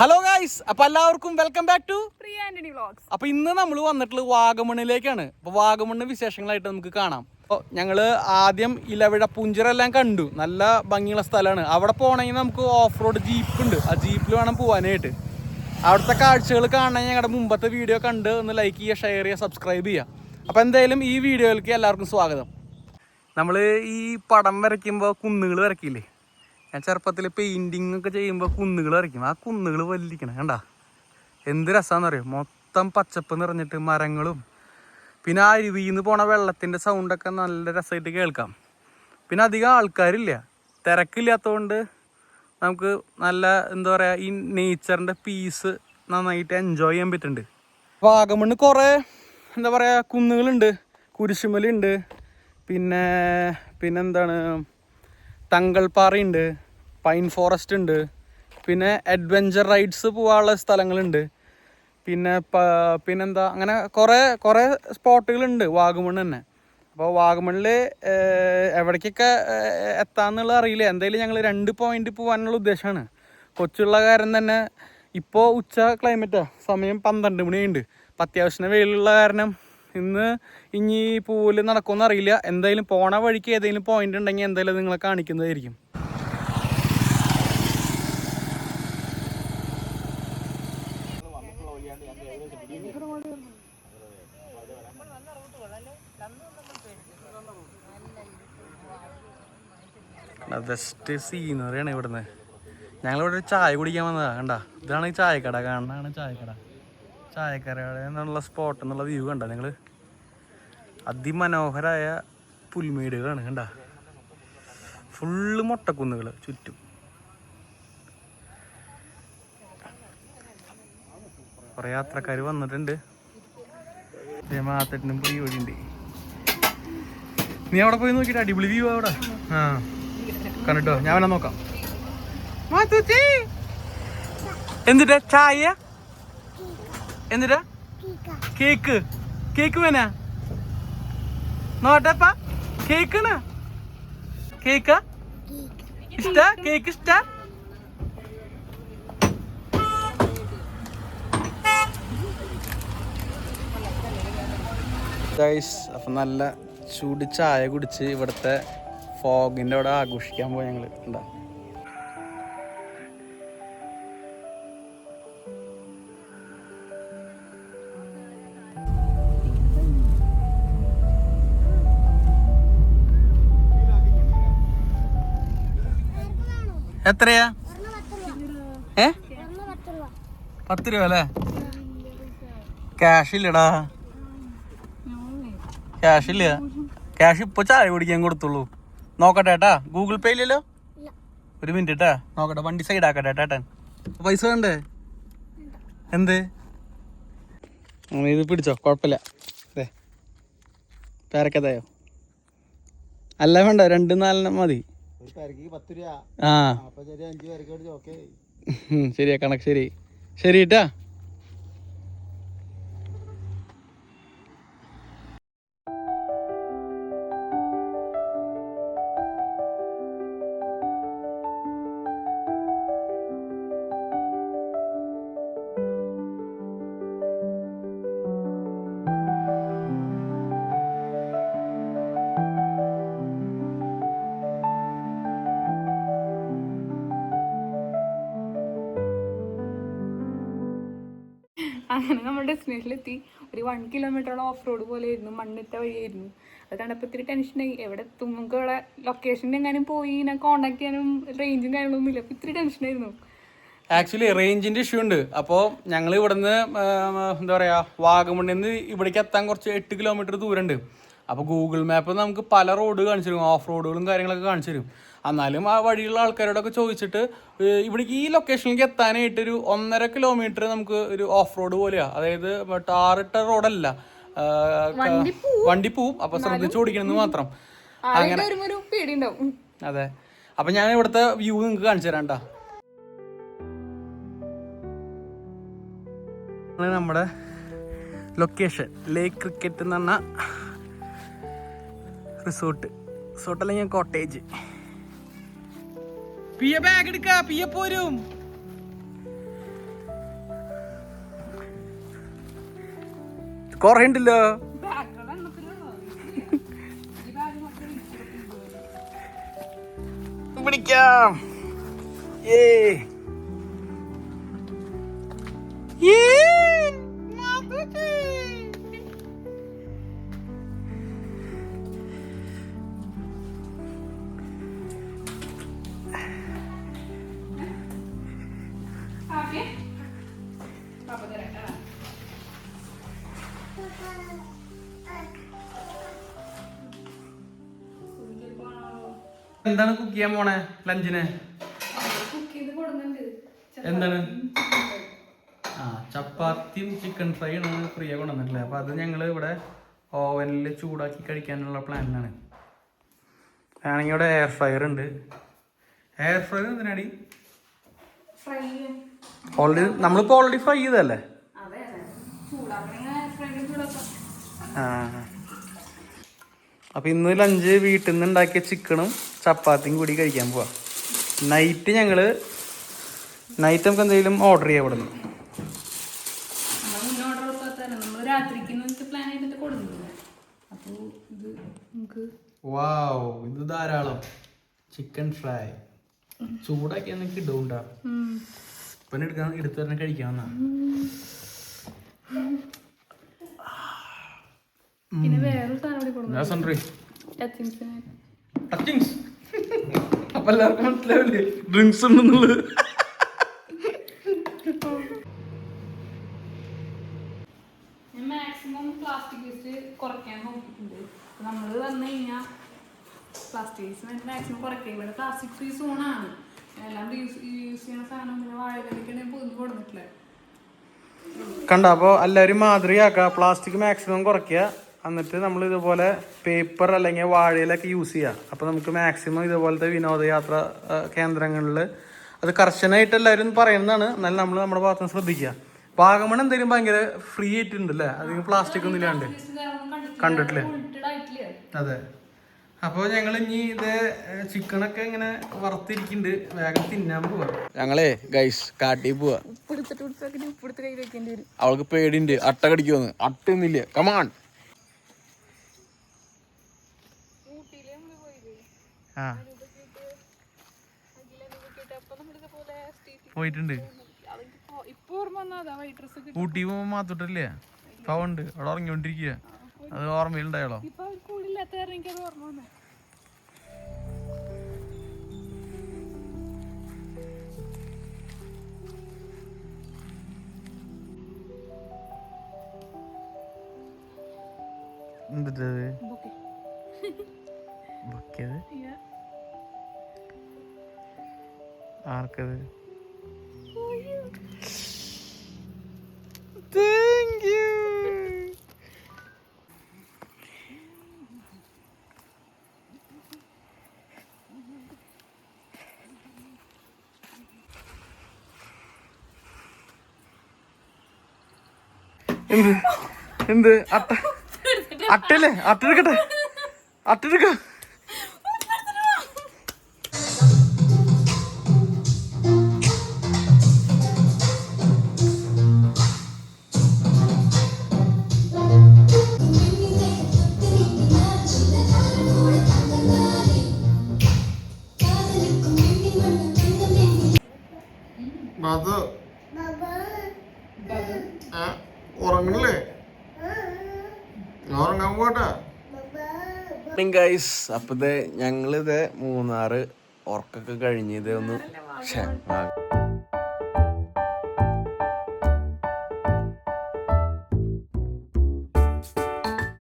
Hello guys, അപ്പൊ എല്ലാവർക്കും welcome back to Priya Antony vlogs. അപ്പൊ ഇന്ന് നമ്മൾ വന്നിട്ടുള്ളത് വാഗമണ്ണിലേക്കാണ്. അപ്പൊ വാഗമണ്ണ് വിശേഷങ്ങളായിട്ട് നമുക്ക് കാണാം. അപ്പോൾ ഞങ്ങള് ആദ്യം ഇലവിഴ പുഞ്ചിറെല്ലാം കണ്ടു. നല്ല ഭംഗിയുള്ള സ്ഥലമാണ്. അവിടെ പോകണമെങ്കിൽ നമുക്ക് ഓഫ് റോഡ് ജീപ്പ് ഉണ്ട്. ആ ജീപ്പിൽ വേണം പോകാനായിട്ട്. അവിടുത്തെ കാഴ്ചകൾ കാണാൻ ഞങ്ങളുടെ മുമ്പത്തെ വീഡിയോ കണ്ട് ഒന്ന് ലൈക്ക് ചെയ്യുക, ഷെയർ ചെയ്യുക, സബ്സ്ക്രൈബ് ചെയ്യുക. അപ്പോൾ എന്തായാലും ഈ വീഡിയോയിലേക്ക് എല്ലാവർക്കും സ്വാഗതം. നമ്മൾ ഈ പടം വരയ്ക്കുമ്പോൾ കുന്നുകൾ വരയ്ക്കില്ലേ? ഞാൻ ചെറുപ്പത്തിൽ പെയിൻറ്റിങ് ഒക്കെ ചെയ്യുമ്പോൾ കുന്നുകൾ വരയ്ക്കും. ആ കുന്നുകൾ വലിക്കണം കണ്ട എന്ത് രസമാണെന്ന് അറിയാം. മൊത്തം പച്ചപ്പ് നിറഞ്ഞിട്ട് മരങ്ങളും പിന്നെ ആ അരുവിയിൽ നിന്ന് പോണ വെള്ളത്തിൻ്റെ സൗണ്ടൊക്കെ നല്ല രസമായിട്ട് കേൾക്കാം. പിന്നെ അധികം ആൾക്കാരില്ല, തിരക്കില്ലാത്തതുകൊണ്ട് നമുക്ക് നല്ല എന്താ പറയുക, ഈ നേച്ചറിൻ്റെ പീസ് നന്നായിട്ട് എൻജോയ് ചെയ്യാൻ പറ്റുന്നുണ്ട്. വാഗമണ്ണ് കുറേ എന്താ പറയുക കുന്നുകളുണ്ട്. കുരിശുമലുണ്ട്, പിന്നെന്താണ് തങ്കൾപ്പാറയുണ്ട്, പൈൻ ഫോറസ്റ്റ് ഉണ്ട്, പിന്നെ അഡ്വഞ്ചർ റൈഡ്സ് പോകാനുള്ള സ്ഥലങ്ങളുണ്ട്, പിന്നെന്താ അങ്ങനെ കുറേ സ്പോട്ടുകളുണ്ട് വാഗമണ്ണ് തന്നെ. അപ്പോൾ വാഗമണ്ണിൽ എവിടേക്കൊക്കെ എത്താമെന്നുള്ളത് അറിയില്ല. എന്തായാലും ഞങ്ങൾ 2 പോയിന്റ് പോകാനുള്ള ഉദ്ദേശമാണ്. കൊച്ചുള്ള കാരണം തന്നെ ഇപ്പോൾ ഉച്ച ക്ലൈമറ്റാണ്, സമയം 12 മണിയുണ്ട്. അപ്പം അത്യാവശ്യം വെയിലുള്ള കാരണം ഇനി പൂവിൽ നടക്കുമെന്ന് അറിയില്ല. എന്തായാലും പോണ വഴിക്ക് ഏതെങ്കിലും പോയിന്റ് ഉണ്ടെങ്കിൽ എന്തായാലും നിങ്ങളെ കാണിക്കുന്നതായിരിക്കും. ബെസ്റ്റ് സീനറിയാണ് ഇവിടുന്ന്. ഞങ്ങളിവിടെ ഒരു ചായ കുടിക്കാൻ വന്നതാണ്. കണ്ട ഇതാണ് ഈ ചായക്കട, കാണാനാണ് ചായക്കട. ചായക്കടയുടെ എന്നുള്ള സ്പോട്ട് എന്നുള്ള വ്യൂ കണ്ട നിങ്ങൾ. അതിമനോഹരമായ പുൽമേടുകളാണ് കണ്ട, ഫുള്ള് മൊട്ടക്കുന്നുകൾ ചുറ്റും. കുറേ യാത്രക്കാർ വന്നിട്ടുണ്ട്. മാത്തട്ടിനും പോയി വഴിയുണ്ട്. നീ അവിടെ പോയി നോക്കിയിട്ട് അടിപൊളി വ്യൂ അവിടെ. ആ കണ്ടിട്ടോ, ഞാൻ വേണം നോക്കാം. എന്തിട്ടാ ചായ? എന്തിട്ടാ? കേക്ക് വേനാ? നോട്ടപ്പ കേക്കാണ്. കേക്കാ ഇഷ്ട? കേക്ക് ഇഷ്ട? അപ്പം നല്ല ചൂട് ചായ കുടിച്ച് ഇവിടുത്തെ ഫോഗിൻ്റെ അവിടെ ആഘോഷിക്കാൻ പോയി ഞങ്ങൾ. ഉണ്ടാ എത്രയാ? 10 രൂപ അല്ലേ? ക്യാഷ് ഇല്ലടാ, ക്യാഷ് ഇല്ല. ക്യാഷ് ഇപ്പൊ ചായ കുടിക്കാൻ കൊടുത്തുള്ളൂ. നോക്കട്ടെ ഏട്ടാ, ഗൂഗിൾ പേ ഇല്ലല്ലോ. ഒരു മിനിറ്റ് ഏട്ടാ, നോക്കട്ടെ, വണ്ടി സൈഡ് ആക്കട്ടെ ഏട്ടൻ. പൈസ വേണ്ടേ? എന്ത് ഇത് പിടിച്ചോ, കുഴപ്പമില്ല. അതെ പേരക്കതായോ? അല്ല വേണ്ട, 2-4 മതി. ആ ശരിയാ, കണക്ക് ശരി. ശരി ഏട്ടാ. അങ്ങനെ നമ്മൾ ഡെസ്റ്റിനേഷനിലെത്തി. ഒരു 1 കിലോമീറ്ററോളം ഓഫ് റോഡ് പോലെ ആയിരുന്നു, മണ്ണിട്ട വഴിയായിരുന്നു. അത് കണ്ടപ്പോൾ ഇത്തിരി ടെൻഷനായി. എവിടെ എത്തും, നമുക്ക് ഇവിടെ ലൊക്കേഷൻ എങ്ങാനും പോയി ഞാൻ കോണ്ടാക്ട് ചെയ്യാനും റേഞ്ചും കാര്യങ്ങളൊന്നും ഇല്ല. അപ്പോൾ ഇത്തിരി ടെൻഷനായിരുന്നു. ആക്ച്വലി റേഞ്ചിന്റെ ഇഷ്യൂ ഉണ്ട്. അപ്പോൾ ഞങ്ങൾ ഇവിടുന്ന് എന്താ പറയുക, വാഗമണ്ണിൽ നിന്ന് ഇവിടേക്ക് എത്താൻ കുറച്ച് 8 കിലോമീറ്റർ ദൂരമുണ്ട്. അപ്പോൾ ഗൂഗിൾ മാപ്പ് നമുക്ക് പല റോഡ് കാണിച്ചു തരും, ഓഫ് റോഡുകളും കാര്യങ്ങളൊക്കെ കാണിച്ചു തരും. എന്നാലും ആ വഴിയുള്ള ആൾക്കാരോടൊക്കെ ചോദിച്ചിട്ട് ഇവിടേക്ക് ഈ ലൊക്കേഷനിലേക്ക് എത്താനായിട്ടൊരു 1.5 കിലോമീറ്റർ നമുക്ക് ഒരു ഓഫ് റോഡ് പോലെയാണ്. അതായത് ടാറിട്ട റോഡല്ല, വണ്ടി പോവും. അപ്പോൾ ശ്രദ്ധിച്ചു ഓടിക്കണമെന്ന് മാത്രം. അങ്ങനെ അതെ. അപ്പം ഞാൻ ഇവിടുത്തെ വ്യൂ നിങ്ങൾക്ക് കാണിച്ചു തരാം കേട്ടോ. നമ്മുടെ ലൊക്കേഷൻ ലേക്ക് ക്രിക്കറ്റ് എന്ന് പറഞ്ഞ റിസോർട്ട് അല്ലെങ്കിൽ കോട്ടേജ്. പിയ ബാഗ് എടുക്ക, പിയ പോരും. കൊറേ ഉണ്ടല്ലോ. പിടിക്കാം. എന്താണ് കുക്ക് ചെയ്യാൻ പോണേ ലഞ്ചിന്? എന്താണ്? ആ, ചപ്പാത്തിയും ചിക്കൻ ഫ്രൈ ആണ് ഫ്രീ കൊണ്ടുവന്നിട്ടില്ലേ. അപ്പൊ അത് ഞങ്ങൾ ഇവിടെ ഓവനിൽ ചൂടാക്കി കഴിക്കാനുള്ള പ്ലാനിലാണ്. ആണെങ്കിൽ ഇവിടെ എയർ ഫ്രയർ ഉണ്ട്. എയർ ഫ്രയർ എന്തിനാടി? ഓൾറെഡി നമ്മളിപ്പോ ഓൾറെഡി ഫ്രൈ ചെയ്തല്ലേ. ആ, അപ്പൊ ഇന്ന് ലഞ്ച് വീട്ടിൽ നിന്ന് ഉണ്ടാക്കിയ ചിക്കനും ചപ്പാത്തിയും കൂടി കഴിക്കാൻ പോവാ. നൈറ്റ് നമുക്ക് എന്തെങ്കിലും ഓർഡർ ചെയ്യാം ഇവിടെ നിന്ന്. വാവ്, ഇത് ധാരാളം ചിക്കൻ ഫ്രൈ ചൂടാക്കി എനിക്ക് ഇടൂണ്ടാ. ഇപ്പം എടുത്തു തന്നെ കഴിക്കാവുന്ന. പിന്നെ വേറൊരു സാധനം അപ്പൊ എല്ലാവർക്കും മനസ്സിലാവില്ലേ ഡ്രിങ്ക്സ് ഉണ്ടെന്നുള്ളത്. മാക്സിമം പ്ലാസ്റ്റിക് വേസ്റ്റ് കുറയ്ക്കാൻ നോക്കിയിട്ടുണ്ട്. നമ്മൾ വന്നു കഴിഞ്ഞാൽ പ്ലാസ്റ്റിക് വേസ്റ്റ് മാക്സിമം കുറയ്ക്കുക. ഇവിടെ പ്ലാസ്റ്റിക് ഫ്രീ സോണാണ്. എല്ലാം യൂസ് ചെയ്യുന്ന സാധനം പിന്നെ വാഴയിലേക്കാണ് പൊതിഞ്ഞ് കൊടുത്തിട്ടില്ല. കണ്ട, അപ്പോൾ എല്ലാവരും മാതൃകയാക്കുക. പ്ലാസ്റ്റിക് മാക്സിമം കുറയ്ക്കുക. എന്നിട്ട് നമ്മൾ ഇതുപോലെ പേപ്പർ അല്ലെങ്കിൽ വാഴയിലൊക്കെ യൂസ് ചെയ്യുക. അപ്പോൾ നമുക്ക് മാക്സിമം ഇതുപോലത്തെ വിനോദയാത്ര കേന്ദ്രങ്ങളിൽ അത് കർശനമായിട്ട് എല്ലാവരും പറയുന്നതാണ്. എന്നാലും നമ്മൾ നമ്മുടെ ഭാഗത്ത് നിന്ന് ശ്രദ്ധിക്കുക. വാഗമൺ എന്തെങ്കിലും ഭയങ്കര ഫ്രീ ആയിട്ടുണ്ടല്ലേ, അധികം പ്ലാസ്റ്റിക് ഒന്നും ഇല്ലാണ്ട് കണ്ടിട്ടില്ലേ? അതെ. അപ്പോൾ ഞങ്ങൾ ഇനി ഇത് ചിക്കനൊക്കെ ഇങ്ങനെ വറുത്തിരിക്കുന്നുണ്ട്, വേഗം തിന്നാൻ പോവാ. ഞങ്ങളെ ഗൈസ് കാട്ടി പോവാ. അവൾക്ക് പേടിണ്ട് അട്ട കടിക്കുമെന്ന്. അട്ടൊന്നുമില്ല. കമാൺ. ആ, പോയിട്ടുണ്ട്. ഊട്ടി പോകുമ്പോ മാത്തോട്ടില്ലേ പവുണ്ട് അവിടെ ഉറങ്ങിക്കൊണ്ടിരിക്കുക. അത് ഓർമ്മയിലുണ്ടായാലോ. എന്തിട്ടത് ബൊക്കത്? ആർക്കത്? Thank you. എന്ത് അട്ടല്ലേ? അട്ടെടുക്കട്ടെ, അട്ടെടുക്ക. ഉറങ്ങണല്ലേ? ഉറങ്ങാൻ പോട്ടെ ഗൈസ്. അപ്പൊ ഞങ്ങളിത് മൂന്നാറ് ഉറക്കൊക്കെ കഴിഞ്ഞത് ഒന്ന്